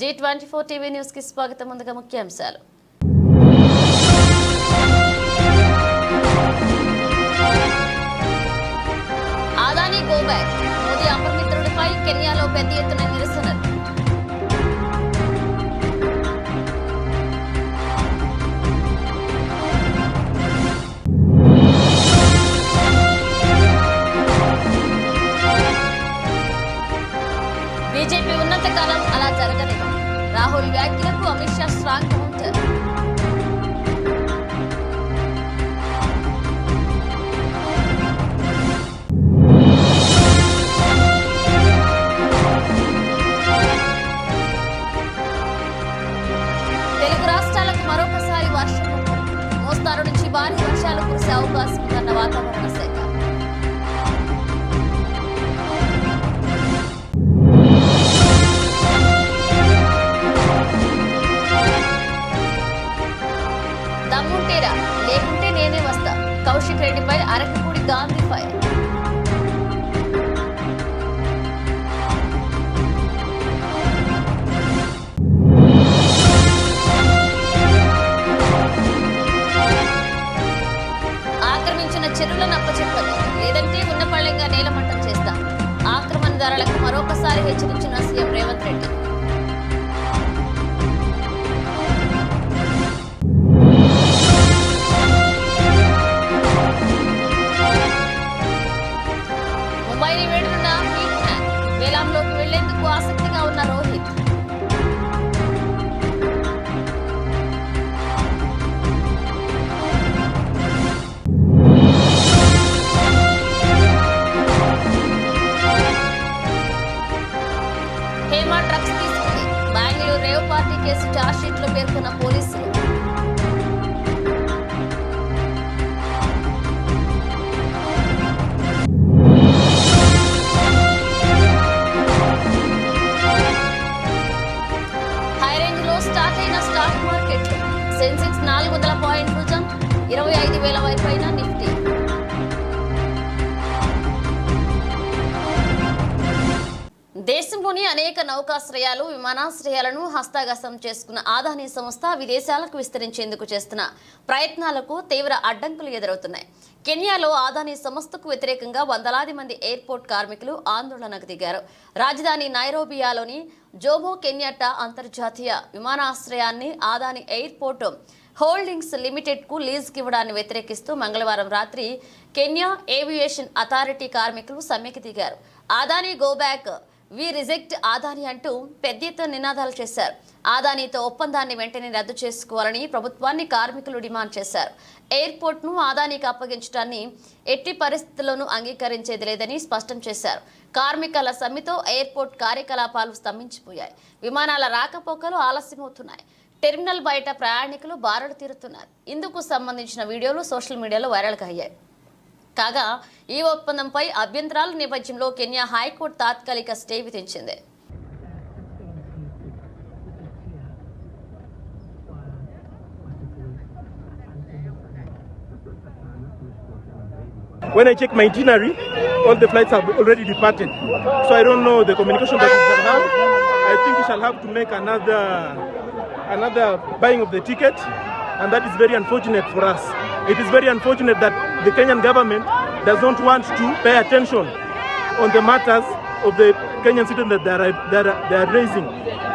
G24 TV news కి స్వాగతం. ముందుగా ముఖ్యాంశాలు. Adani go back. మోదీ అపమిత్రుడిపై కెన్యాలో పెద్ద ఎత్తున నిరసనలు. బీజేపీ ఉన్నంతకాలం అలా జరగలేదు. రాహుల్ వ్యాఖ్యలకు అమిత్ షా స్ట్రాంగ్ కౌంటర్. తెలుగు రాష్ట్రాలకు మరొకసారి వర్షం. మోస్తారు నుంచి భారీ వర్షాలు కురిసే అవకాశం ఉందన్న వాతావరణ శాఖ. దమ్ముంటేరా లేకుంటే నేనే వస్తా. కౌశిక్ రెడ్డిపై అరకపూడి గాంధీ ఫైర్. ఆక్రమించిన చెరువులను అప్పచెప్పదు, లేదంటే ఉన్నపళ్లంగా నేలమట్టం చేస్తాం. ఆక్రమణదారులకు మరొకసారి హెచ్చరించిన సీఎం రేవంత్ రెడ్డి. ముంబైని వేడున్న హీట్ మ్యాన్. వేలాంలోకి వెళ్లేందుకు ఆసక్తిగా ఉన్న రోహిత్. హేమ డ్రగ్స్ తీసుకుంది. Bengaluru rave party case charge sheet లో పేర్కొన్న పోలీసులు. హైరేంజ్ లో స్టార్ట్ అయిన స్టాక్ మార్కెట్. సెన్సెక్స్ 400 పాయింట్లు జంప్. 25,000 వైపైన నిఫ్టీ. దేశంలోని అనేక నౌకాశ్రయాలు, విమానాశ్రయాలను హస్తగతం చేసుకున్న ఆదాని సంస్థ విదేశాలకు విస్తరించేందుకు చేస్తున్న ప్రయత్నాలకు తీవ్ర అడ్డంకులు ఎదురవుతున్నాయి. కెన్యాలో ఆదాని సంస్థకు వ్యతిరేకంగా వందలాది మంది ఎయిర్పోర్ట్ కార్మికులు ఆందోళనకు దిగారు. రాజధాని నైరోబియాలోని జోమో కెన్యాట్టా అంతర్జాతీయ విమానాశ్రయాన్ని ఆదాని ఎయిర్పోర్ట్ హోల్డింగ్స్ లిమిటెడ్ కు లీజుకి ఇవ్వడాన్ని వ్యతిరేకిస్తూ మంగళవారం రాత్రి కెన్యా ఏవియేషన్ అథారిటీ కార్మికులు సమ్మెకి దిగారు. Adani go back, we reject Adani అంటూ పెద్ద ఎత్తున నినాదాలు చేశారు. ఆదానితో ఒప్పందాన్ని వెంటనే రద్దు చేసుకోవాలని ప్రభుత్వాన్ని కార్మికులు డిమాండ్ చేశారు. ఎయిర్పోర్ట్ ను ఆదానికి అప్పగించడాన్ని ఎట్టి పరిస్థితుల్లోనూ అంగీకరించేది లేదని స్పష్టం చేశారు. కార్మికుల సమ్మెతో ఎయిర్పోర్ట్ కార్యకలాపాలు స్తంభించిపోయాయి. విమానాల రాకపోకలు ఆలస్యమవుతున్నాయి. టెర్మినల్ బయట ప్రయాణికులు బారులు తీరుతున్నారు. ఇందుకు సంబంధించిన వీడియోలు సోషల్ మీడియాలో వైరల్గా అయ్యాయి. కాగా ఈ ఒప్పందంపై అభ్యంతరాల నేపథ్యంలో కెన్యా హైకోర్టు తాత్కాలిక స్టే విధించింది. When I check my itinerary, all the flights have already departed. So I don't know the communication that we shall have. I think we shall have to make another buying of the ticket, and that is very unfortunate for us. It is very unfortunate that the Kenyan government does not want to pay attention on the matters of the Kenyan citizens that they are raising,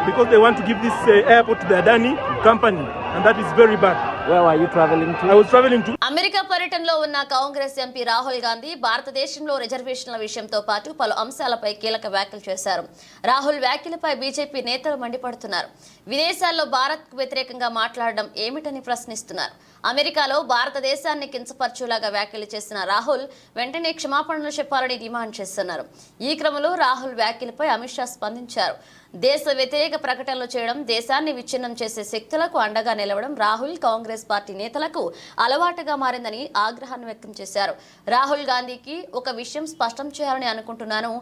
because they want to give this airport to the Adani company, and that is very bad. Where are you traveling to? I was traveling to America పర్యటనలో ఉన్న Congress MP Rahul Gandhi భారతదేశంలో రిజర్వేషన్ల విషయంతో పాటు పలు అంశాలపై కీలక వ్యాఖ్యలు చేశారు. రాహుల్ వ్యాఖ్యలపై బీజేపీ నేతలు మండిపడుతున్నారు. విదేశాల్లో భారత్కు వ్యతిరేకంగా మాట్లాడడం ఏమిటని ప్రశ్నిస్తున్నారు. అమెరికాలో భారతదేశాన్ని కించపరచులాగా వ్యాఖ్యలు చేసిన రాహుల్ వెంటనే క్షమాపణలు చెప్పాలని డిమాండ్ చేస్తున్నారు. ఈ క్రమంలో రాహుల్ వ్యాఖ్యలపై అమిత్ షా స్పందించారు. దేశ వ్యతిరేక ప్రకటనలు చేయడం, దేశాన్ని విచ్ఛిన్నం చేసే శక్తులకు అండగా నిలవడం రాహుల్ కాంగ్రెస్ పార్టీ నేతలకు అలవాటుగా మారిందని ఆగ్రహాన్ని వ్యక్తం చేశారు. రాహుల్ గాంధీకి ఒక విషయం స్పష్టం చేయాలని అనుకుంటున్నాను.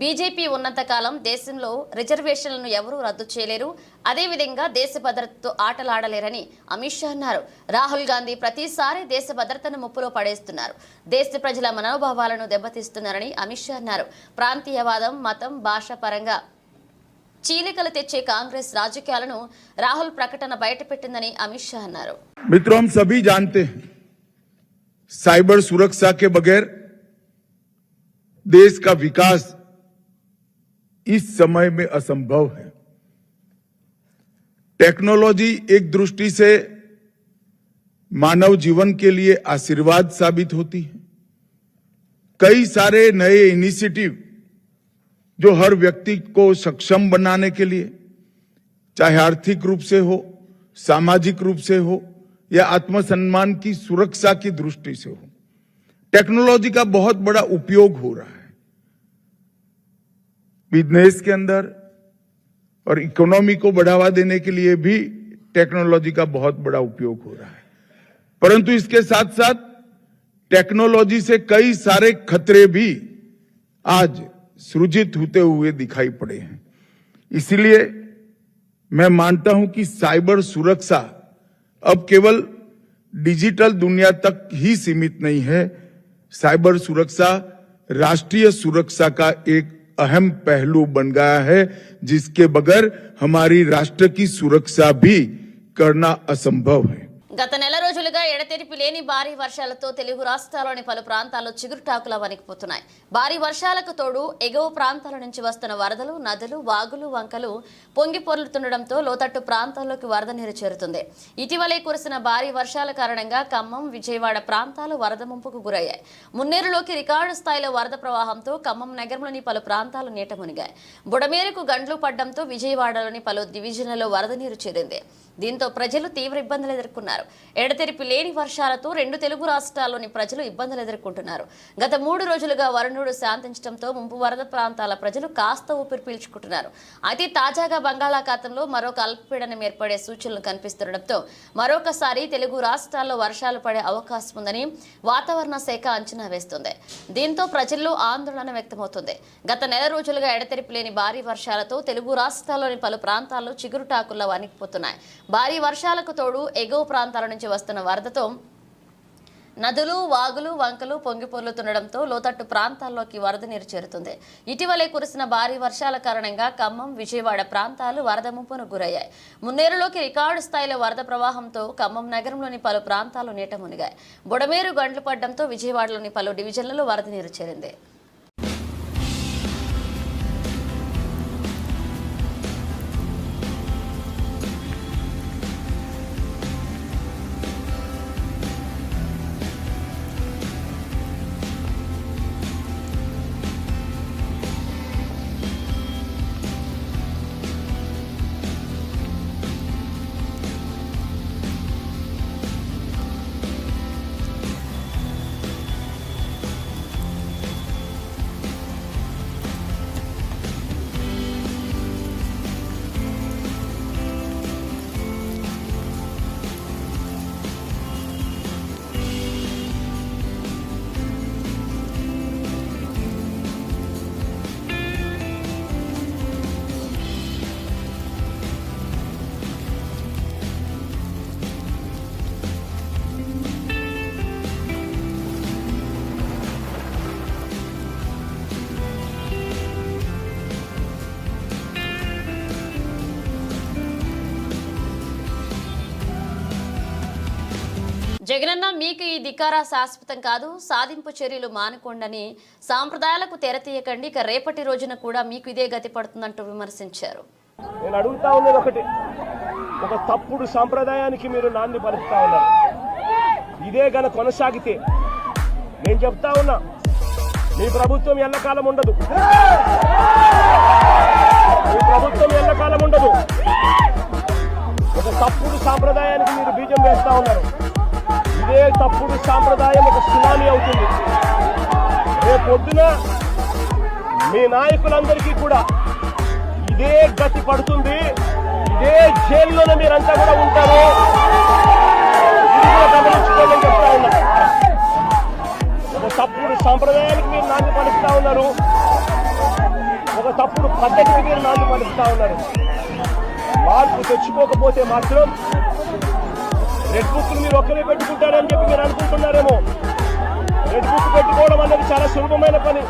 బీజేపీ ఉన్నంతకాలం దేశంలో రిజర్వేషన్లను ఎవరూ రద్దు చేయలేరు. అదేవిధంగా దేశ భద్రతతో ఆటలాడలేరని అమిత్ షా అన్నారు. రాహుల్ గాంధీ ప్రతిసారి దేశ భద్రతను ముప్పులో పడేస్తున్నారు. దేశ ప్రజల మనోభావాలను దెబ్బతీస్తున్నారని అమిత్ షా అన్నారు. ప్రాంతీయవాదం, మతం, భాష పరంగా చీలికలు తెచ్చే కాంగ్రెస్ రాజకీయాలను రాహుల్ ప్రకటన బయటపెట్టిందని అమిత్ షా అన్నారు. मित्रों, हम सभी जानते हैं साइबर सुरक्षा के बगैर देश का विकास इस समय में असंभव है। टेक्नोलॉजी एक दृष्टि से मानव जीवन के लिए आशीर्वाद साबित होती है। कई सारे नए इनिशिएटिव जो हर व्यक्ति को सक्षम बनाने के लिए, चाहे आर्थिक रूप से हो, सामाजिक रूप से हो या आत्मसम्मान की सुरक्षा की दृष्टि से हो, टेक्नोलॉजी का बहुत बड़ा उपयोग हो रहा है। बिजनेस के अंदर और इकोनॉमी को बढ़ावा देने के लिए भी टेक्नोलॉजी का बहुत बड़ा उपयोग हो रहा है। परंतु इसके साथ साथ टेक्नोलॉजी से कई सारे खतरे भी आज सृजित होते हुए दिखाई पड़े हैं। इसलिए मैं मानता हूं कि साइबर सुरक्षा अब केवल डिजिटल दुनिया तक ही सीमित नहीं है। साइबर सुरक्षा राष्ट्रीय सुरक्षा का एक अहम पहलू बन गया है, जिसके बगैर हमारी राष्ट्र की सुरक्षा भी करना असंभव है। గత నెల రోజులుగా ఎడతెరిపి లేని భారీ వర్షాలతో తెలుగు రాష్ట్రాల్లోని పలు ప్రాంతాల్లో చిగురుటాకులా వణికిపోతున్నాయి. భారీ వర్షాలకు తోడు ఎగువ ప్రాంతాల నుంచి వస్తున్న వరదలు, నదులు, వాగులు, వంకలు పొంగి పొర్లుతుండటంతో లోతట్టు ప్రాంతాల్లోకి వరద నీరు చేరుతుంది. ఇటీవలే కురిసిన భారీ వర్షాల కారణంగా ఖమ్మం, విజయవాడ ప్రాంతాలు వరద ముంపుకు గురయ్యాయి. మున్నేరులోకి రికార్డు స్థాయిలో వరద ప్రవాహంతో ఖమ్మం నగరంలోని పలు ప్రాంతాలు నీట మునిగాయి. బుడమేరుకు గండ్లు పడ్డంతో విజయవాడలోని పలు డివిజన్లలో వరద నీరు చేరింది. దీంతో ప్రజలు తీవ్ర ఇబ్బందులు ఎదుర్కొన్నారు. ఎడతెరిపి లేని వర్షాలతో రెండు తెలుగు రాష్ట్రాల్లోని ప్రజలు ఇబ్బందులు ఎదుర్కొంటున్నారు. గత 3 రోజులుగా వరుణుడు శాంతించడంతో ముంపు వరద ప్రాంతాల ప్రజలు కాస్త ఊపిరి పీల్చుకుంటున్నారు. అయితే తాజాగా బంగాళాఖాతంలో మరొక అల్పపీడనం ఏర్పడే సూచనలు కనిపిస్తుండటంతో మరొకసారి తెలుగు రాష్ట్రాల్లో వర్షాలు పడే అవకాశం ఉందని వాతావరణ శాఖ అంచనా వేస్తుంది. దీంతో ప్రజల్లో ఆందోళన వ్యక్తమవుతుంది. గత నెల రోజులుగా ఎడతెరిపి లేని భారీ వర్షాలతో తెలుగు రాష్ట్రాల్లోని పలు ప్రాంతాల్లో చిగురుటాకుల్లో వణికిపోతున్నాయి. భారీ వర్షాలకు తోడు ఎగువ ప్రాంతాల నుంచి వస్తున్న వరదతో నదులు, వాగులు, వంకలు పొంగి పొర్లుతుండటంతో లోతట్టు ప్రాంతాల్లోకి వరద నీరు చేరుతుంది. ఇటీవలే కురిసిన భారీ వర్షాల కారణంగా ఖమ్మం, విజయవాడ ప్రాంతాలు వరద ముంపును గురయ్యాయి. మున్నేరులోకి రికార్డు స్థాయిలో వరద ప్రవాహంతో ఖమ్మం నగరంలోని పలు ప్రాంతాలు నీట మునిగాయి. బుడమేరు గండ్లు పడ్డంతో విజయవాడలోని పలు డివిజన్లలో వరద నీరు చేరింది. జగనన్న మీకు ఈ ధిక్కార శాశ్వతం కాదు, సాధింపు చర్యలు మానుకోండని సాంప్రదాయాలకు తెరతీయకండి, ఇక రేపటి రోజున కూడా మీకు ఇదే గతి పడుతుందంటూ విమర్శించారు. నేను అడుగుతా ఉన్నది ఒకటి, ఒక తప్పుడు సాంప్రదాయానికి మీరు నాంది పలుకుతా ఉన్నారు. ఇదే గన కొనసాగితే నేను చెప్తా ఉన్నా, మీ ప్రభుత్వం ఎల్లకాలం ఉండదు. మీ ప్రభుత్వం ఎల్లకాలం ఉండదు. ఒక తప్పుడు సాంప్రదాయానికి మీరు బీజం వేస్తా ఉన్నారు. ఇదే తప్పుడు సాంప్రదాయం ఒక సునామీ అవుతుంది. రేపొద్దున మీ నాయకులందరికీ కూడా ఇదే గతి పడుతుంది. ఇదే జైల్లోనే మీరంతా కూడా ఉంటారు. ఇది కూడా గమనించుకోవాలని చెప్తా ఉన్నా. ఒక తప్పుడు సాంప్రదాయానికి మీరు నాంది పలుకుతా ఉన్నారు. ఒక తప్పుడు పద్ధతికి మీరు నాంది పలుకుతా ఉన్నారు. మార్పు తెచ్చుకోకపోతే మాత్రం రెడ్ బుక్ మీరు ఒక్కరే పెట్టుకుంటారని చెప్పి మీరు అనుకుంటున్నారేమో. రెడ్ బుక్ పెట్టుకోవడం అనేది చాలా సులభమైన పని.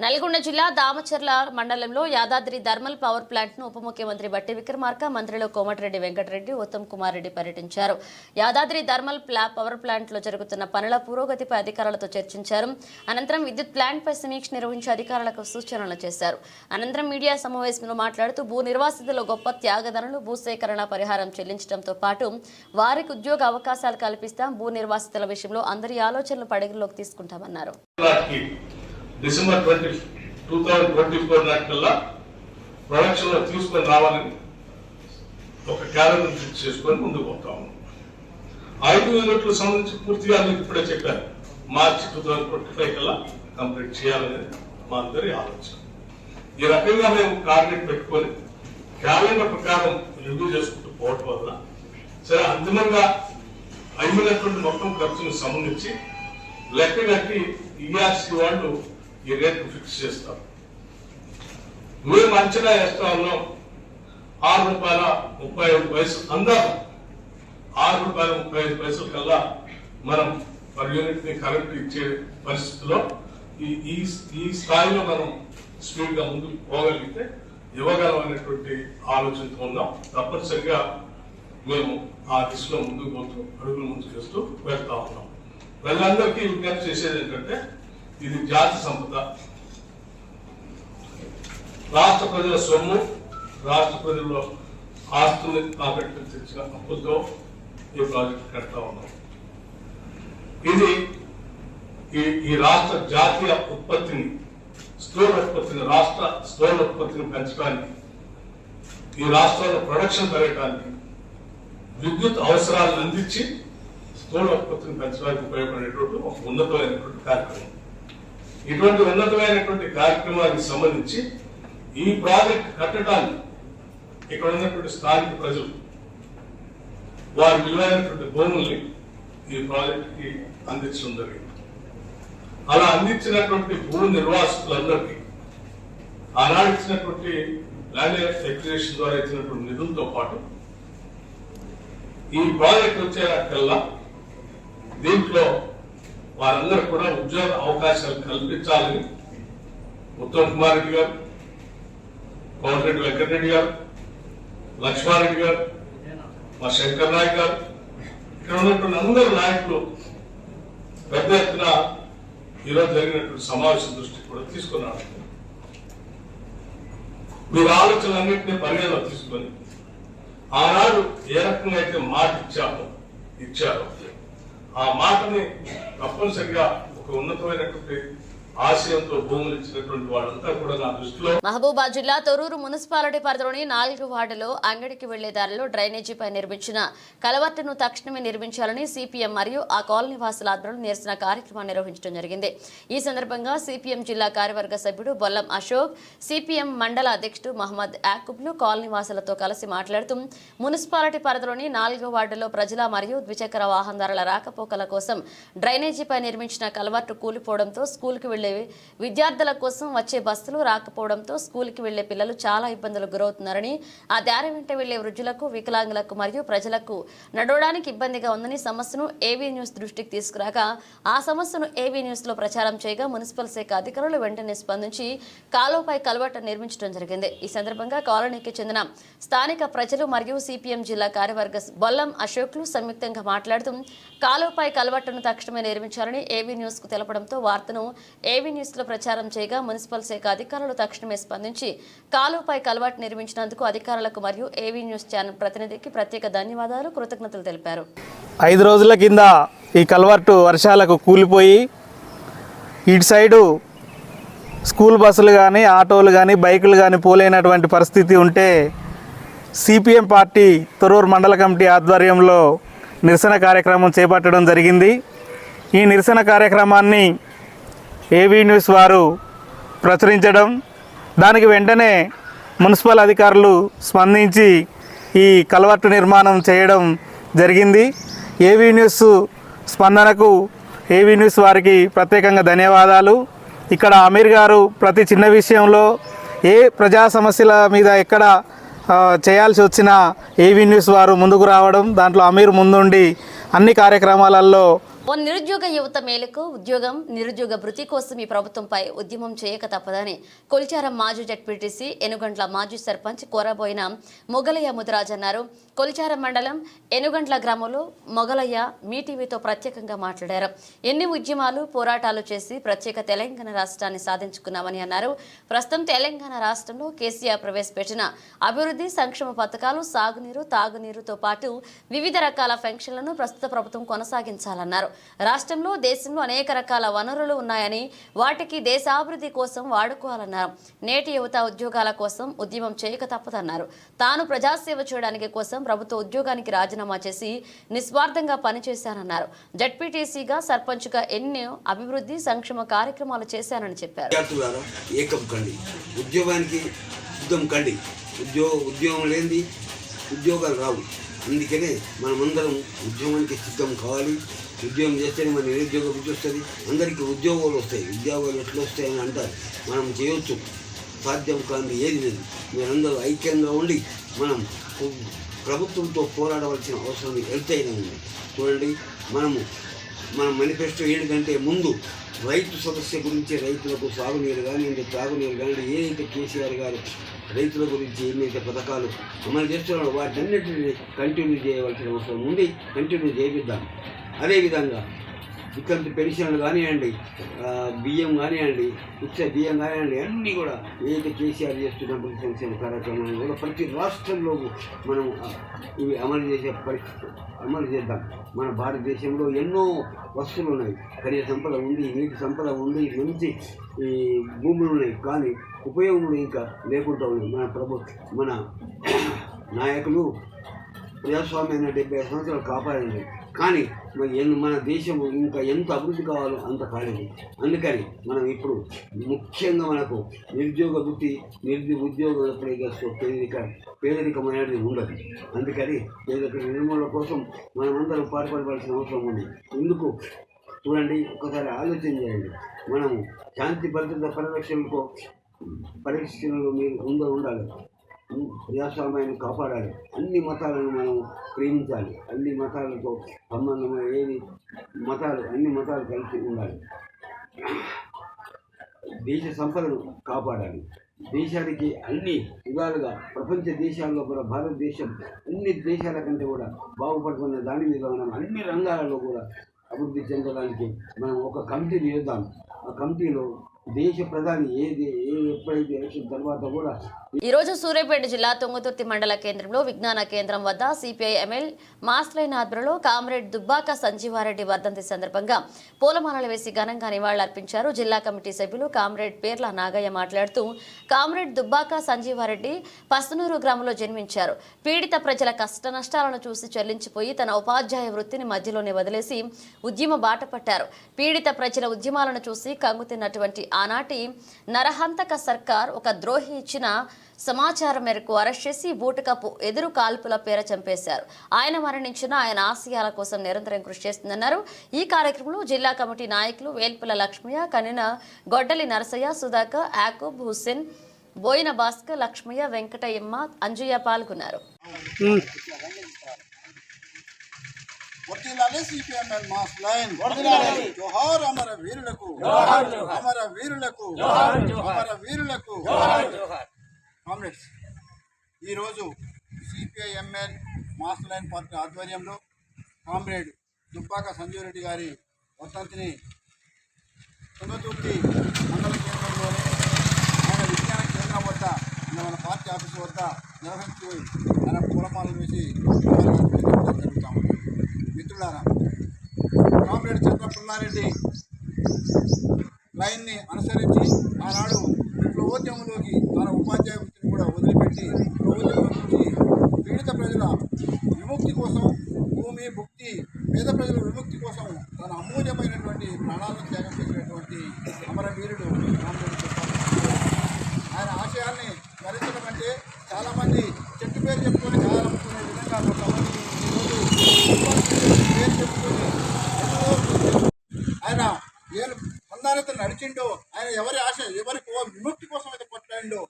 నల్గొండ జిల్లా దామచర్ల మండలంలో యాదాద్రి థర్మల్ పవర్ ప్లాంట్ ను ఉప ముఖ్యమంత్రి బట్టి విక్రమార్క, మంత్రులు కోమటిరెడ్డి వెంకటరెడ్డి, ఉత్తమ్ కుమార్ రెడ్డి పర్యటించారు. యాదాద్రి థర్మల్ పవర్ ప్లాంట్ లో జరుగుతున్న పనుల పురోగతిపై అధికారులతో చర్చించారు. అనంతరం విద్యుత్ ప్లాంట్ పై సమీక్ష నిర్వహించి అధికారులకు సూచనలు చేశారు. అనంతరం మీడియా సమావేశంలో మాట్లాడుతూ భూ నిర్వాసితులు గొప్ప త్యాగదనులు భూసేకరణ పరిహారం చెల్లించడంతో పాటు వారికి ఉద్యోగ అవకాశాలు కల్పిస్తాం, భూ నిర్వాసితుల విషయంలో అందరి ఆలోచనలు పరిగణలోకి తీసుకుంటామన్నారు. డిసెంబర్ 2024 నాటికల్లా ప్రొడక్షన్ లో తీసుకొని రావాలని ఒక క్యాలెండర్ ఫిక్స్ చేసుకొని ముందుకు పోతాము. 5 యూనిట్లకు సంబంధించి పూర్తిగా మీకు ఇప్పుడే చెప్పాను, మార్చి 2025 కల్లా కంప్లీట్ చేయాలనేది మా అందరి ఆలోచన. ఈ రకంగా మేము టార్గెట్ పెట్టుకొని క్యాలెండర్ ప్రకారం రివ్యూ చేసుకుంటూ పోవటం వల్ల సరే అంతిమంగా అయినటువంటి మొత్తం ఖర్చును సంబంధించి లెక్క కట్టి ఈఆర్సీ వాళ్ళు ఈ రేట్ ఫిక్స్ చేస్తారు. మేము అంచనా వేస్తా ఉన్నాం ₹6.35 అందాము. ₹6.35 కల్లా మనం పర్ యూనిట్ ని కరెంట్ ఇచ్చే పరిస్థితిలో ఈ స్థాయిలో మనం స్పీడ్ గా ముందుకు పోగలిగితే ఇవ్వగలం అనేటువంటి ఆలోచనతో ఉన్నాం. తప్పనిసరిగా మేము ఆ దిశలో ముందుకు పోతూ అడుగులు ముందుకు చేస్తూ వెళ్తా ఉన్నాం. వాళ్ళందరికీ విజ్ఞప్తి చేసేది ఏంటంటే ఇది జాతి సంపద, రాష్ట్ర ప్రజల సొమ్ము, రాష్ట్ర ప్రజల్లో ఆస్తుల్ని తాకట్టు తెచ్చిన అప్పులతో ఈ ప్రాజెక్ట్ కడతా ఉన్నాం. ఇది ఈ రాష్ట్ర జాతీయ ఉత్పత్తిని, స్థూల ఉత్పత్తిని, రాష్ట్ర స్థూల ఉత్పత్తిని పెంచడానికి, ఈ రాష్ట్రంలో ప్రొడక్షన్ పెరగడానికి, విద్యుత్ అవసరాలను అందించి స్థూల ఉత్పత్తిని పెంచడానికి ఉపయోగపడేటువంటి ఒక ఉన్నతమైనటువంటి కార్యక్రమం. ఇటువంటి ఉన్నతమైనటువంటి కార్యక్రమానికి సంబంధించి ఈ ప్రాజెక్ట్ కట్టడానికి ఇక్కడ ఉన్నటువంటి స్థానిక ప్రజలు వారి విలువైనటువంటి భూముల్ని ఈ ప్రాజెక్ట్ కి అందించడం జరిగింది. అలా అందించినటువంటి భూ నిర్వాసితులందరికీ ఆనాడు ఇచ్చినటువంటి ల్యాండ్ ఎక్విజిషన్ ద్వారా ఇచ్చినటువంటి నిధులతో పాటు ఈ ప్రాజెక్ట్ వచ్చేకల్లా దీంట్లో వారందరూ కూడా ఉద్యోగ అవకాశాలు కల్పించాలని ఉత్తమ్ కుమార్ రెడ్డి గారు, కోమటిరెడ్డి వెంకటరెడ్డి గారు, లక్ష్మారెడ్డి గారు, మా శంకర్ నాయక్ గారు, ఇక్కడ ఉన్నటువంటి అందరు నాయకులు పెద్ద ఎత్తున ఈరోజు జరిగినటువంటి సమావేశం దృష్టికి కూడా తీసుకున్నారు. మీరు ఆలోచనలన్నింటినీ పరిగణలో తీసుకొని ఆనాడు ఏ రకంగా అయితే మాట ఇచ్చారో ఆ మాటని తప్పనిసరిగా ఒక ఉన్నతమైనటువంటి ఆశయంతో భూములు ఇచ్చినటువంటి వాళ్ళంతా కూడా నా దృష్టిలో. మహబూబాద్ జిల్లా తొర్రూరు మున్సిపాలిటీ పరిధిలోని 4 వార్డులో అంగడికి వెళ్లే దారిలో డ్రైనేజీపై నిర్మించిన కలవర్టును తక్షణమే నిర్మించాలని సిపిఎం మరియు ఆ కాలనీ వాసుల ఆధ్వర్యంలో నిరసన కార్యక్రమాన్ని నిర్వహించడం జరిగింది. ఈ సందర్భంగా సిపిఎం జిల్లా కార్యవర్గ సభ్యుడు బొల్లం అశోక్, సిపిఎం మండల అధ్యక్షుడు మహమ్మద్ యాకూబ్లు కాలనీ వాసులతో కలిసి మాట్లాడుతూ మున్సిపాలిటీ పరిధిలోని 4 వార్డులో ప్రజల మరియు ద్విచక్ర వాహనదారుల రాకపోకల కోసం డ్రైనేజీపై నిర్మించిన కలవర్టు కూలిపోవడంతో స్కూల్కి వెళ్లే విద్యార్థుల కోసం వచ్చే బస్సులు రాకపోవడంతో స్కూల్కి వెళ్లే పిల్లలు చాలా ఇబ్బందులు గురవుతున్నారని, ఆ దారి వెంట వెళ్లే వృద్ధులకు, వికలాంగులకు మరియు ప్రజలకు నడవడానికి ఇబ్బందిగా ఉందని సమస్యను ఏవీ న్యూస్ దృష్టికి తీసుకురాగా ఆ సమస్యను ఏవీ న్యూస్ లో ప్రచారం చేయగా మున్సిపల్ శాఖ అధికారులు వెంటనే స్పందించి కాలువపై కలవట నిర్మించడం జరిగింది. ఈ సందర్భంగా కాలనీకి చెందిన స్థానిక ప్రజలు మరియు సిపిఎం జిల్లా కార్యవర్గ బొల్లం అశోక్లు సంయుక్తంగా మాట్లాడుతూ కాలువపై కలవటను తక్షణమే నిర్మించాలని ఏవీ న్యూస్ కు తెలపడంతో వార్తను ఏవీ న్యూస్ లో ప్రచారం చేయగా మున్సిపల్ శాఖ అధికారులు తక్షణమే స్పందించి కాలువపై కలవాటు నిర్మించినందుకు అధికారులకు మరియు ఏవీ న్యూస్ ఛానల్ ప్రతినిధికి ప్రత్యేక ధన్యవాదాలు, కృతజ్ఞతలు తెలిపారు. 5 రోజుల కింద ఈ కల్వర్టు వర్షాలకు కూలిపోయి ఇటు సైడు స్కూల్ బస్సులు కానీ, ఆటోలు కానీ, బైకులు కానీ పోలేనటువంటి పరిస్థితి ఉంటే సిపిఎం పార్టీ తొర్రూరు మండల కమిటీ ఆధ్వర్యంలో నిరసన కార్యక్రమం చేపట్టడం జరిగింది. ఈ నిరసన కార్యక్రమాన్ని ఏవీ న్యూస్ వారు ప్రచురించడం, దానికి వెంటనే మున్సిపల్ అధికారులు స్పందించి ఈ కల్వర్టు నిర్మాణం చేయడం జరిగింది. ఏవీ న్యూస్ స్పందనకు ఏవీ న్యూస్ వారికి ప్రత్యేకంగా ధన్యవాదాలు. ఇక్కడ అమీర్ గారు ప్రతి చిన్న విషయంలో ఏ ప్రజా సమస్యల మీద ఎక్కడ చేయాల్సి వచ్చినా ఏవీ న్యూస్ వారు ముందుకు రావడం, దాంట్లో అమీర్ ముందుండి అన్ని కార్యక్రమాలలో ఓ నిరుద్యోగ యువత మేలుకు ఉద్యోగం నిరుద్యోగ భృతి కోసం ఈ ప్రభుత్వంపై ఉద్యమం చేయక తప్పదని కొల్చారం మాజీ జడ్పీటీసీ ఎనుగంట్ల మాజీ సర్పంచ్ కోరబోయిన మొగలయ్య ముదిరాజ్ అన్నారు. కొల్చారం మండలం ఎనుగంట్ల గ్రామంలో మొగలయ్య మీ టీవీతో ప్రత్యేకంగా మాట్లాడారు. ఎన్ని ఉద్యమాలు పోరాటాలు చేసి ప్రత్యేక తెలంగాణ రాష్ట్రాన్ని సాధించుకున్నామని అన్నారు. ప్రస్తుతం తెలంగాణ రాష్ట్రంలో కేసీఆర్ ప్రవేశపెట్టిన అభివృద్ధి సంక్షేమ పథకాలు సాగునీరు తాగునీరుతో పాటు వివిధ రకాల పెన్షన్లను ప్రస్తుత ప్రభుత్వం కొనసాగించాలన్నారు. రాష్ట్రంలో దేశంలో అనేక రకాల వనరులు ఉన్నాయని వాటికి దేశాభివృద్ధి కోసం వాడుకోవాలన్నారు. నేటి యువత ఉద్యోగాల కోసం ఉద్యమం చేయక తప్పదన్నారు. తాను ప్రజాసేవ చేయడానికి కోసం ప్రభుత్వ ఉద్యోగానికి రాజీనామా చేసి నిస్వార్థంగా పనిచేశానన్నారు. జడ్పీటీసీగా సర్పంచ్గా ఎన్నో అభివృద్ధి సంక్షేమ కార్యక్రమాలు చేశానని చెప్పారు. ఏకం కండి, ఉద్యోగానికి సిద్ధం కండి. ఉద్యోగం లేనిది ఉద్యోగాలు రావు. అందుకనే మనమందరం ఉద్యోగానికి సిద్ధం కావాలి. ఉద్యోగం చేస్తేనే మన నిరుద్యోగ బుద్ధి వస్తుంది. అందరికీ ఉద్యోగాలు వస్తాయి. ఉద్యోగాలు ఎట్లా వస్తాయని అంటారు. మనం చేయొచ్చు, సాధ్యం కాని ఏది లేదు. మీరందరూ ఐక్యంగా ఉండి మనం ప్రభుత్వంతో పోరాడవలసిన అవసరం ఎంతైనా ఉంది. చూడండి, మన మేనిఫెస్టో ఏంటంటే ముందు రైతు సమస్య గురించి, రైతులకు సాగునీరు కానివ్వండి, తాగునీరు కానివ్వండి, ఏదైతే కేసీఆర్ గారు రైతుల గురించి ఏమైతే పథకాలు అమలు చేస్తున్నారో వాటన్నిటిని కంటిన్యూ చేయవలసిన అవసరం ఉంది. కంటిన్యూ చేపిద్దాం. అదేవిధంగా ఇక్కడి పెన్షన్లు కానివ్వండి, బియ్యం కానివ్వండి, ఉచిత బియ్యం కానివ్వండి, అన్నీ కూడా ఏదైతే కేసీఆర్ చేస్తున్న సంక్షేమ కార్యక్రమాన్ని కూడా ప్రతి రాష్ట్రంలో మనం ఇవి అమలు చేద్దాం. మన భారతదేశంలో ఎన్నో వస్తువులు ఉన్నాయి. ఖనిజ సంపద ఉంది, నీటి సంపద ఉంది, మంచి ఈ భూములు ఉన్నాయి. కానీ ఉపయోగములు ఇంకా లేకుండా ఉంది. మన నాయకులు ప్రజాస్వామ్యాన్ని 75 సంవత్సరాలు కాపాడింది. కానీ మన దేశం ఇంకా ఎంత అభివృద్ధి కావాలో అంత కాలేదు. అందుకని మనం ఇప్పుడు ముఖ్యంగా మనకు నిరుద్యోగ వృత్తి, ఉద్యోగం ఎప్పుడైతే పేదరికం అనేది ఉండదు. అందుకని పేదరిక నిర్మూలన కోసం మనమందరం పాటుపడవలసిన అవసరం ఉంది. ఎందుకు చూడండి, ఒకసారి ఆలోచన చేయండి. మనము శాంతి భద్రత పరిరక్షణలో మీరు ఉండాలి. ప్రజాస్వామ్యాన్ని కాపాడాలి. అన్ని మతాలను మనం ప్రేమించాలి. అన్ని మతాలతో సంబంధమైన అన్ని మతాలు కలిసి ఉండాలి. దేశ సంపదను కాపాడాలి. దేశానికి అన్ని విధాలుగా ప్రపంచ దేశాల్లో కూడా భారతదేశం అన్ని దేశాల కంటే కూడా బాగుపడుతున్న దాని మీద మనం అన్ని రంగాలలో కూడా అభివృద్ధి చెందడానికి మనం ఒక కమిటీని వేద్దాం. ఆ కమిటీలో దేశ ప్రధాని ఎప్పుడైతే ఎలక్షన్ తర్వాత కూడా. ఈ రోజు సూర్యాపేట జిల్లా తుంగతుర్తి మండల కేంద్రంలో విజ్ఞాన కేంద్రం వద్ద సిపిఐ ఎమ్మెల్యే మాస్లైన్ ఆధ్వర్యంలో కామ్రేడ్ దుబ్బాక సంజీవారెడ్డి వర్ధంతి సందర్భంగా పూలమాలలు వేసి ఘనంగా నివాళులర్పించారు. జిల్లా కమిటీ సభ్యులు కామ్రేడ్ పేర్ల నాగయ్య మాట్లాడుతూ, కామ్రేడ్ దుబ్బాక సంజీవారెడ్డి పస్తనూరు గ్రామంలో జన్మించారు. పీడిత ప్రజల కష్ట నష్టాలను చూసి చెల్లించిపోయి తన ఉపాధ్యాయ వృత్తిని మధ్యలోనే వదిలేసి ఉద్యమ బాట పట్టారు. పీడిత ప్రజల ఉద్యమాలను చూసి కంగుతిన్నటువంటి ఆనాటి నరహంతక సర్కార్ ఒక ద్రోహి ఇచ్చిన సమాచారం మేరకు అరెస్ట్ చేసి బూటకపు ఎదురు కాల్పుల పేర చంపేశారు. ఆయన మరణించిన ఆయన ఆశయాల కోసం నిరంతరం కృషి చేస్తుందన్నారు. ఈ కార్యక్రమంలో జిల్లా కమిటీ నాయకులు వేల్పుల లక్ష్మయ్య, కనిన గొడ్డలి నరసయ్య, సుధాకర్, యాకూబ్ హుస్సేన్, బోయిన భాస్కర్, లక్ష్మయ్య, వెంకటయ్యమ్మ, అంజయ్య పాల్గొన్నారు. వర్ధిల్లాలి సిపిఎంఎల్ మాస్ లైన్. జోహార్ అమర వీరులకు, అమర వీరులకు, అమర వీరులకు. కామ్రేడ్స్, ఈరోజు సిపిఐఎంఎల్ మాస్ లైన్ పార్టీ ఆధ్వర్యంలో కామ్రేడ్ దుబ్బాక సంజీవరెడ్డి గారి వర్ధంతిని తుంగతుర్తి మండల కేంద్రంలోని ఆయన విజ్ఞాన కేంద్రం వద్ద మన పార్టీ ఆఫీసు వద్ద నిర్వహించి ఆయన పూలమాలలు వేసి జరుగుతాము. మిత్రులారా, కామ్రేడ్ చంద్రపుల్లారెడ్డి లైన్ని అనుసరించి ఆనాడు విప్లవోద్యమంలోకి తన ఉపాధ్యాయ వృత్తిని కూడా వదిలిపెట్టి విప్లవోద్యమం నుంచి పీడిత ప్రజల విముక్తి కోసం, భూమి భుక్తి, పేద ప్రజల విముక్తి కోసం తన అమూల్యమైనటువంటి ప్రాణాలను త్యాగం చేసినటువంటి అమరవీరుడు కామ్రేడ్ దుబ్బాక. ఆయన ఆశయాల్ని స్మరించడం అంటే చాలామంది చెట్టు పేరు చెప్పుకొని కాలనుకునే విధంగా కొంతమంది పేరు చెప్పుకొని ఆయన ఏ పొందాలైతే నడిచిండో, ఆయన ఎవరికి విముక్తి కోసం అయితే కొట్లాడిండో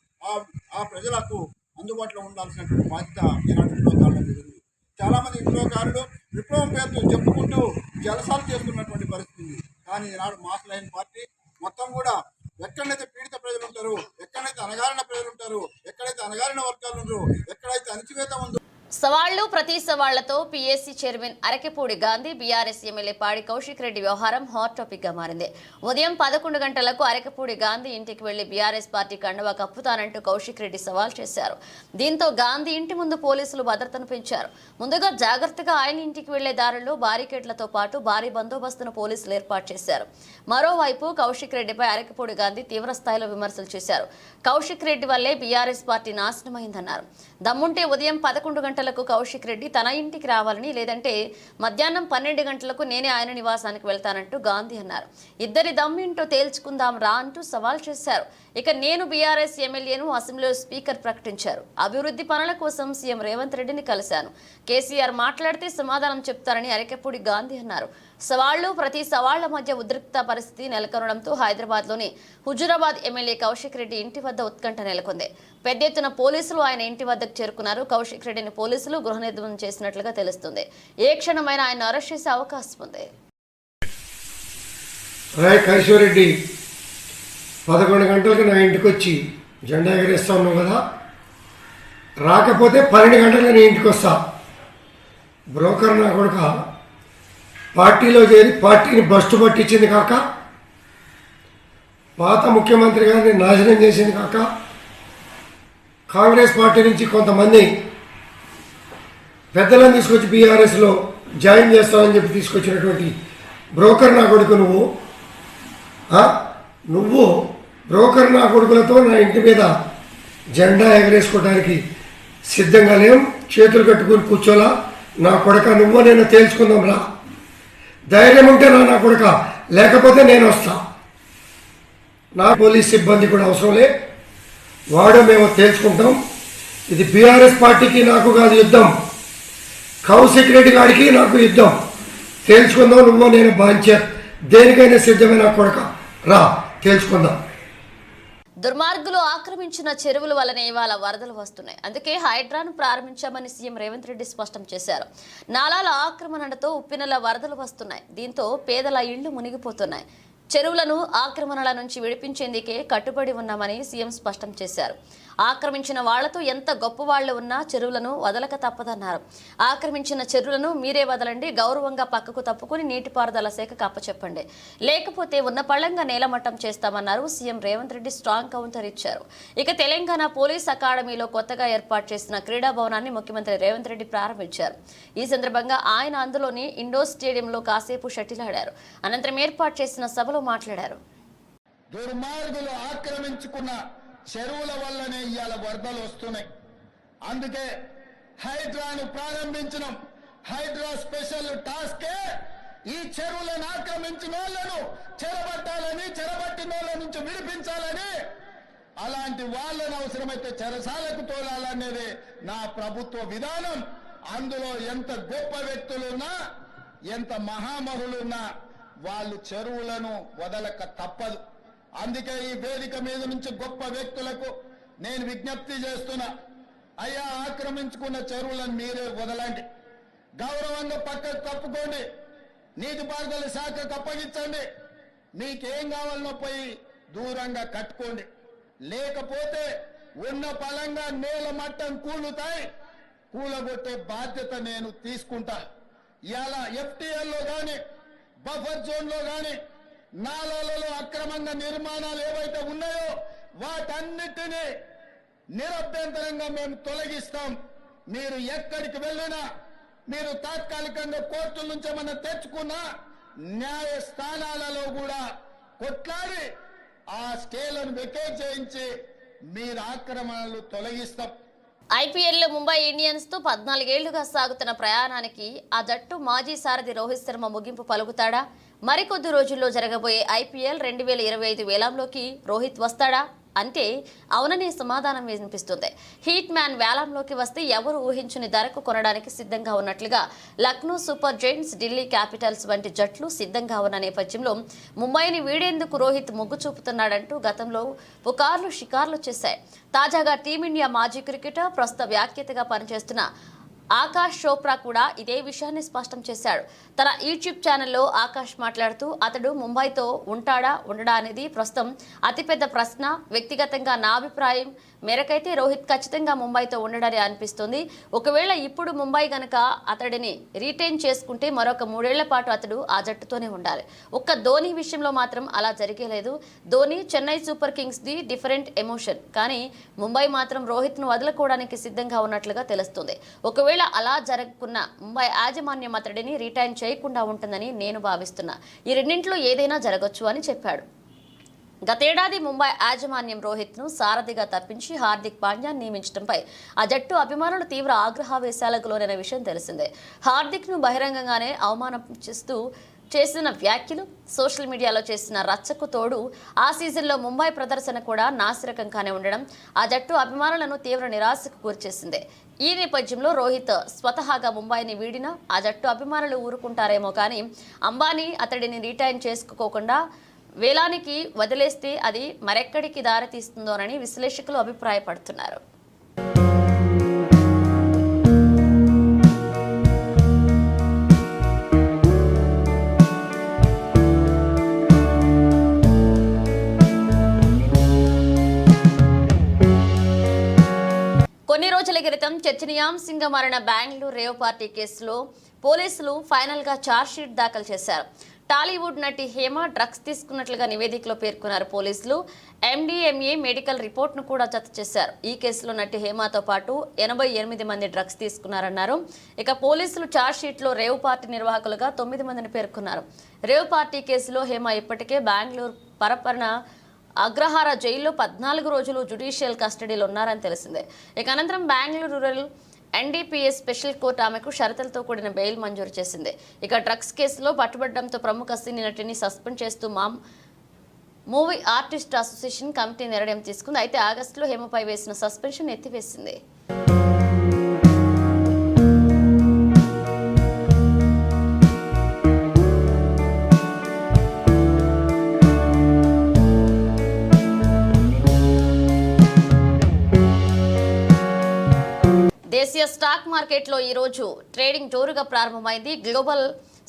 ఆ ప్రజలకు అందుబాటులో ఉండాల్సినటువంటి బాధ్యత ఈనాటి విప్లవకారుల మీద ఉంది. చాలామంది విప్లవకారులు విప్లవం పేరుతో చెప్పుకుంటూ జలసాలు చేస్తున్నటువంటి పరిస్థితి ఉంది. కానీ ఈనాడు మాస్ లైన్ పార్టీ మొత్తం కూడా ఎక్కడైతే పీడిత ప్రజలు ఉంటారో, ఎక్కడైతే అణగారిన ప్రజలు ఉంటారో, ఎక్కడైతే అణగారిన వర్గాలు ఉన్నారో, ఎక్కడైతే అణచివేత ఉందో సవాళ్లు ప్రతి సవాళ్లతో PSC chairman Arekapudi Gandhi BRS MLA పాడి కౌశిక్ రెడ్డి వ్యవహారం హాట్ టాపిక్ గా మారింది. ఉదయం 11 గంటలకు అరకెపూడి గాంధీ ఇంటికి వెళ్లి బీఆర్ఎస్ పార్టీ కండువా కప్పుతానంటూ కౌశిక్ రెడ్డి సవాల్ చేశారు. దీంతో గాంధీ ఇంటి ముందు పోలీసులు భద్రతను పెంచారు. ముందుగా జాగ్రత్తగా ఆయన ఇంటికి వెళ్లే దారుల్లో బారికేడ్లతో పాటు భారీ బందోబస్తును పోలీసులు ఏర్పాటు చేశారు. మరోవైపు కౌశిక్ రెడ్డిపై అరకెపూడి గాంధీ తీవ్ర స్థాయిలో విమర్శలు చేశారు. కౌశిక్ రెడ్డి వల్లే బీఆర్ఎస్ పార్టీ నాశనమైందన్నారు. దమ్ముంటే ఉదయం 11 గంటలకు కౌశిక్ రెడ్డి తన ఇంటికి రావాలని, లేదంటే మధ్యాహ్నం 12 గంటలకు నేనే ఆయన నివాసానికి వెళ్తానంటూ గాంధీ అన్నారు. ఇద్దరి దమ్మింటో తేల్చుకుందాం రా అంటూ సవాల్ చేశారు. ఇక నేను బీఆర్ఎస్ ఎమ్మెల్యేను అసెంబ్లీలో స్పీకర్ ప్రకటించారు. అభివృద్ధి పనుల కోసం సీఎం రేవంత్ రెడ్డిని కలిశాను. కేసీఆర్ మాట్లాడితే సమాధానం చెప్తారని అరకెపూడి గాంధీ అన్నారు. సవాళ్లు ప్రతి సవాళ్ల మధ్య ఉద్రిక్త పరిస్థితి నెలకొనడంతో హైదరాబాద్లోని హుజూరాబాద్ ఎమ్మెల్యే కౌశిక్ రెడ్డి ఇంటి వద్ద ఉత్కంఠ నెలకొంది. పెద్ద ఎత్తున పోలీసులు ఆయన ఇంటి వద్దకు చేరుకున్నారు. కౌశిక్ రెడ్డిని పోలీసులు గృహ నిర్బంధం చేసినట్లుగా తెలుస్తుంది. ఏ క్షణమైనా ఆయన అరెస్ట్ చేసే అవకాశం ఉంది. కైశ్వరెడ్డి 11 గంటలకు నా ఇంటికి వచ్చి జెండా ఎగరేస్తా ఉన్నావు కదా, రాకపోతే 12 గంటలకు నేను ఇంటికి వస్తా. బ్రోకర్ నా కొడుక పార్టీలో చేరి పార్టీని బస్టు పట్టించింది కాక, పాత ముఖ్యమంత్రి గారిని నాశనం చేసింది కాక, కాంగ్రెస్ పార్టీ నుంచి కొంతమంది పెద్దలను తీసుకొచ్చి బీఆర్ఎస్లో జాయిన్ చేస్తామని చెప్పి తీసుకొచ్చినటువంటి బ్రోకర్ నా కొడుకు నువ్వు బ్రోకర్ నా కొడుకులతో నా ఇంటి మీద జెండా ఎగరేసుకోవడానికి సిద్ధంగా లేం. చేతులు కట్టుకుని కూర్చోలా. నా కొడుక నువ్వు నేను తేల్చుకుందాం రా. ధైర్యం ఉంటే నా కొడుక, లేకపోతే నేను వస్తా. నా పోలీస్ సిబ్బంది కూడా అవసరం లే, వాడు మేము తేల్చుకుంటాం. ఇది బీఆర్ఎస్ పార్టీకి నాకు కాదు యుద్ధం, కౌశిక్ రెడ్డి గారికి నాకు యుద్ధం. తేల్చుకుందాం. నువ్వు నేను బాంచర్ దేనికైనా సిద్ధమైన కొడుక రా, తేల్చుకుందాం. దుర్మార్గులు ఆక్రమించిన చెరువుల వల్లనే ఇవాళ వరదలు వస్తున్నాయి. అందుకే హైడ్రాను ప్రారంభించామని సీఎం రేవంత్ రెడ్డి స్పష్టం చేశారు. నాలాల ఆక్రమణతో ఉప్పినల వరదలు వస్తున్నాయి. దీంతో పేదల ఇళ్లు మునిగిపోతున్నాయి. చెరువులను ఆక్రమణల నుంచి విడిపించేందుకే కట్టుబడి ఉన్నామని సీఎం స్పష్టం చేశారు. ఆక్రమించిన వాళ్లతో ఎంత గొప్ప వాళ్లు ఉన్నా చెరువులను వదలక తప్పదన్నారు. ఆక్రమించిన చెరువులను మీరే వదలండి, గౌరవంగా పక్కకు తప్పుకుని నీటిపారుదల శాఖకు అప్పచెప్పండి, లేకపోతే ఉన్న పళ్లంగా నేలమట్టం చేస్తామన్నారు. CM Revanth Reddy strong counter ఇచ్చారు. ఇక తెలంగాణ పోలీస్ అకాడమీలో కొత్తగా ఏర్పాటు చేసిన క్రీడా భవనాన్ని ముఖ్యమంత్రి రేవంత్ రెడ్డి ప్రారంభించారు. ఈ సందర్భంగా ఆయన అందులోని ఇండోర్ స్టేడియంలో కాసేపు షటిల్ ఆడారు. అనంతరం ఏర్పాటు చేసిన సభలో మాట్లాడారు. దుర్మార్గులు ఆక్రమించుకున్న చెరువుల వల్లనే ఇవాళ వరదలు వస్తున్నాయి. అందుకే హైడ్రాను ప్రారంభించడం. హైడ్రా స్పెషల్ టాస్కే ఈ చెరువులను ఆక్రమించిన వాళ్ళను చెరబట్టాలని, చెరబట్టిన వాళ్ళ నుంచి విడిపించాలని, అలాంటి వాళ్ళను అవసరమైతే చెరసాలకు తోలాలనేది నా ప్రభుత్వ విధానం. అందులో ఎంత గొప్ప వ్యక్తులున్నా, ఎంత మహామహులున్నా వాళ్ళు చెరువులను వదలక తప్పదు. అందుకే ఈ వేదిక మీద నుంచి గొప్ప వ్యక్తులకు నేను విజ్ఞప్తి చేస్తున్నా, అయ్యా ఆక్రమించుకున్న చెరువులను మీరే వదలండి, గౌరవంగా పక్కకు తప్పుకోండి, నీటిపారుదల శాఖకు అప్పగించండి, మీకేం కావాలనో పోయి దూరంగా కట్టుకోండి, లేకపోతే ఉన్న పలంగా నేల మట్టం కూలగొట్టే బాధ్యత నేను తీసుకుంటా. ఇలా ఎఫ్టీఎల్లో కానీ బఫర్ జోన్లో కానీ నాలాలలో అక్రమంగా నిర్మాణాలు ఏవైతే ఉన్నాయో వాటన్నిటినీ నిరభ్యంతరంగా మేము తొలగిస్తాం. మీరు ఎక్కడికి వెళ్ళినా, మీరు తాత్కాలికంగా కోర్టుల నుంచి ఏమన్నా తెచ్చుకున్నా న్యాయస్థానాలలో కూడా కొట్లాడి ఆ స్టేలను వెకేట్ చేయించి మీరు ఆక్రమణలు తొలగిస్తాం. ఐపీఎల్లో ముంబై ఇండియన్స్ తో 14 ఏళ్లుగా సాగుతున్న ప్రయాణానికి ఆ జట్టు మాజీ సారథి రోహిత్ శర్మ ముగింపు పలుకుతాడా? మరికొద్ది రోజుల్లో జరగబోయే ఐపీఎల్ 2025 వేలంలోకి రోహిత్ వస్తాడా అంటే అవుననే సమాధానం వినిపిస్తుంది. హీట్ మ్యాన్ వేలంలోకి వస్తే ఎవరు ఊహించని ధరకు కొనడానికి సిద్ధంగా ఉన్నట్లుగా Lucknow super Giants, Delhi Capitals వంటి జట్లు సిద్ధంగా ఉన్న నేపథ్యంలో ముంబైని వీడేందుకు రోహిత్ మొగ్గు చూపుతున్నాడంటూ గతంలో పుకార్లు షికార్లు చేశాయి. తాజాగా టీమిండియా మాజీ క్రికెటర్, ప్రస్తుత వ్యాఖ్యాతగా పనిచేస్తున్న ఆకాష్ చోప్రా కూడా ఇదే విషయాన్ని స్పష్టం చేశాడు. తన యూట్యూబ్ ఛానల్లో ఆకాష్ మాట్లాడుతూ అతడు ముంబైతో ఉండడా అనేది ప్రస్తుతం అతిపెద్ద ప్రశ్న. వ్యక్తిగతంగా నా అభిప్రాయం మేరకైతే రోహిత్ ఖచ్చితంగా ముంబైతో ఉండడని అనిపిస్తుంది. ఒకవేళ ఇప్పుడు ముంబై గనక అతడిని రీటైన్ చేసుకుంటే మరొక 3 ఏళ్ల పాటు అతడు ఆ జట్టుతోనే ఉండాలి. ఒక్క ధోని విషయంలో మాత్రం అలా జరిగేలేదు. Dhoni Chennai super kings the different emotion, కానీ ముంబై మాత్రం రోహిత్ను వదులుకోవడానికి సిద్ధంగా ఉన్నట్లుగా తెలుస్తుంది. ఒకవేళ అలా జరగకున్న ముంబై యాజమాన్యం అతడిని రిటైన్ చేయకుండా ఉంటుందని నేను భావిస్తున్నా. ఈ రెండింటిలో ఏదైనా జరగచ్చు అని చెప్పాడు. గతేడాది ముంబై యాజమాన్యం రోహిత్ను సారథిగా తప్పించి హార్దిక్ పాండ్యాను నియమించడంపై ఆ జట్టు అభిమానులు తీవ్ర ఆగ్రహావేశాలకు లోనైన విషయం తెలిసిందే. హార్దిక్ను బహిరంగంగానే అవమానం చేసిన వ్యాఖ్యలు, సోషల్ మీడియాలో చేసిన రచ్చకు తోడు ఆ సీజన్లో ముంబై ప్రదర్శన కూడా నాసిరకంగానే ఉండడం ఆ జట్టు అభిమానులను తీవ్ర నిరాశకు గురిచేసింది. ఈ నేపథ్యంలో రోహిత్ స్వతహాగా ముంబైని వీడినా ఆ జట్టు అభిమానులు ఊరుకుంటారేమో కానీ అంబానీ అతడిని రిటైన్ చేసుకోకుండా వేలానికి వదిలేస్తే అది మరెక్కడికి దారితీస్తుందోనని విశ్లేషకులు అభిప్రాయపడుతున్నారు. కొన్ని రోజుల క్రితం చర్చనీయాంశంగా మారిన బెంగళూరు రేవ్ పార్టీ కేసులో పోలీసులు ఫైనల్గా ఛార్జ్షీట్ దాఖలు చేశారు. టాలీవుడ్ నటి హేమ డ్రగ్స్ తీసుకున్నట్లుగా నివేదికలో పేర్కొన్నారు పోలీసులు. MDMA మెడికల్ రిపోర్ట్ను కూడా జత చేశారు. ఈ కేసులో నటి హేమతో పాటు 88 మంది డ్రగ్స్ తీసుకున్నారన్నారు. ఇక పోలీసులు ఛార్జ్షీట్లో రేవ్ పార్టీ నిర్వాహకులుగా 9 మందిని పేర్కొన్నారు. రేవ్ పార్టీ కేసులో హేమ ఇప్పటికే బెంగళూరు పరపరణ అగ్రహార జైల్లో 14 రోజులు జ్యుడిషియల్ కస్టడీలో ఉన్నారని తెలిసిందే. ఇక అనంతరం Bengaluru rural NDPS special court ఆమెకు షరతులతో కూడిన బెయిల్ మంజూరు చేసింది. ఇక డ్రగ్స్ కేసులో పట్టుబడడంతో ప్రముఖ సినీ నటిని సస్పెండ్ చేస్తూ మూవీ ఆర్టిస్ట్ అసోసియేషన్ కమిటీ నిర్ణయం తీసుకుంది. అయితే ఆగస్టులో హేమపై వేసిన సస్పెన్షన్ ఎత్తివేసింది. దేశీయ స్టాక్ మార్కెట్లో ఈరోజు ట్రేడింగ్ జోరుగా ప్రారంభమైంది. గ్లోబల్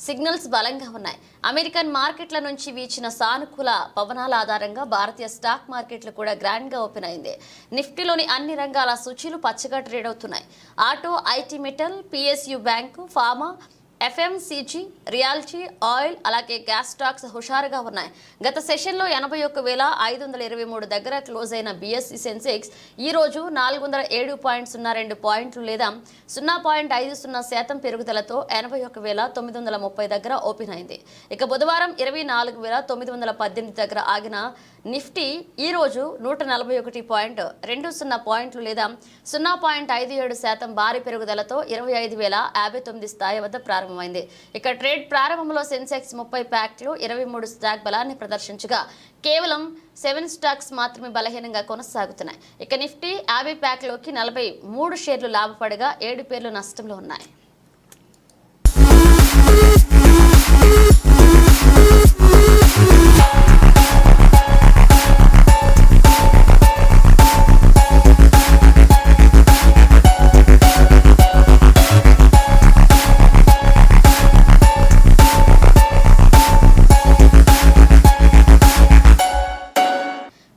సిగ్నల్స్ బలంగా ఉన్నాయి. అమెరికన్ మార్కెట్ల నుంచి వీచిన సానుకూల పవనాల ఆధారంగా భారతీయ స్టాక్ మార్కెట్లు కూడా గ్రాండ్గా ఓపెన్ అయింది. నిఫ్టీలోని అన్ని రంగాల సూచీలు పచ్చగా ట్రేడ్ అవుతున్నాయి. Auto, IT, metal, PSU bank, pharma, FMCG, reality, oil అలాగే గ్యాస్ స్టాక్స్ హుషారుగా ఉన్నాయి. గత సెషన్లో 81,523 దగ్గర క్లోజ్ అయిన BSE సెన్సెక్స్ ఈ రోజు 407.02 పాయింట్లు లేదా 0.50% పెరుగుదలతో 81,930 దగ్గర ఓపెన్ అయింది. ఇక బుధవారం 24,918 దగ్గర ఆగిన నిఫ్టీ ఈ రోజు 141.20 పాయింట్లు లేదా 0.57% భారీ పెరుగుదలతో 25,059 స్థాయి వద్ద ప్రారంభమైంది. ఇక ట్రేడ్ ప్రారంభంలో సెన్సెక్స్ 30 ప్యాక్లు 23 స్టాక్ బలాన్ని ప్రదర్శించగా కేవలం 7 స్టాక్స్ మాత్రమే బలహీనంగా కొనసాగుతున్నాయి. ఇక నిఫ్టీ 50 ప్యాక్లోకి 43 షేర్లు లాభపడగా 7 పేర్లు నష్టంలో ఉన్నాయి.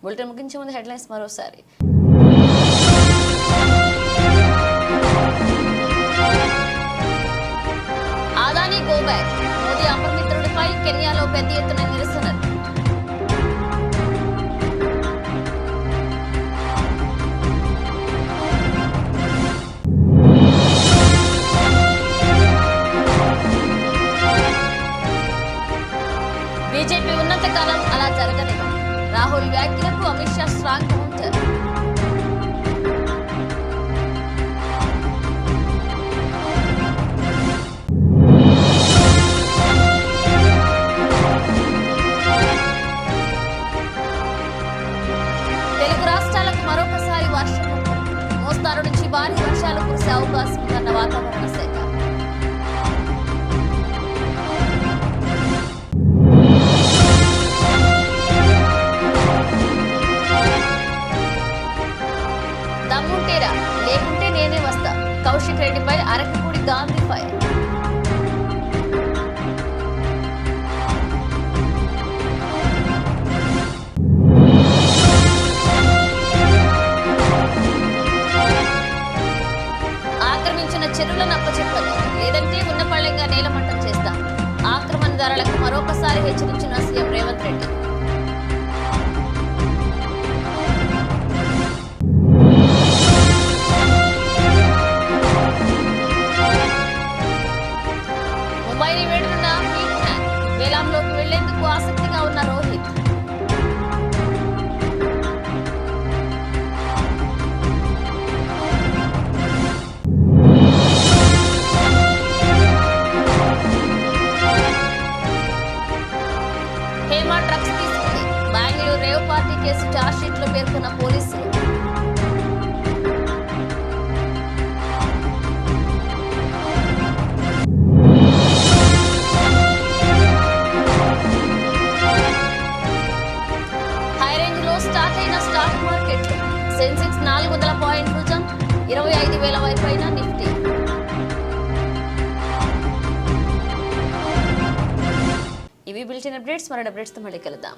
బులెటిన్ ముగించే ముందు హెడ్లైన్స్ మరోసారి. ఆదాని గో బ్యాక్, మోదీ అపమిత్రుడిపై కెన్యాలో పెద్ద ఎత్తున నిరసనలు. బీజేపీ ఉన్నంతకాలం అలా జరగనివ్వం. రాహుల్ వ్యాఖ్యలకు అమిత్ షా స్ట్రాంగ్ కౌంటర్. రేవంత్ రెడ్డిపై అరకపూడి గాంధీ ఫైర్. ఆక్రమించిన చెరువులను అప్పచెప్పదు, లేదంటే ఉన్నపళ్లంగా నేలమట్టం చేస్తాం. ఆక్రమణదారులకు మరొకసారి హెచ్చరించిన సీఎం రేవంత్ రెడ్డి. ముంబైని వేడున్న హీట్ మ్యాన్, వేలాంలోకి వెళ్లేందుకు ఆసక్తిగా ఉన్న రోహిత్. హేమ డ్రగ్స్ తీసుకుంది, Bengaluru rave party case charge sheet లో పేర్కొన్న పోలీసులు. హై రేంజ్ లో స్టార్ట్ అయిన స్టాక్ మార్కెట్, సెన్సెక్స్ 400 పాయింట్లు జంప్, 25,000 వైపైన నిఫ్టీ. ఇవి బులెటిన్ అప్డేట్స్. మరో అప్డేట్స్ తో మళ్ళీ కలుద్దాం.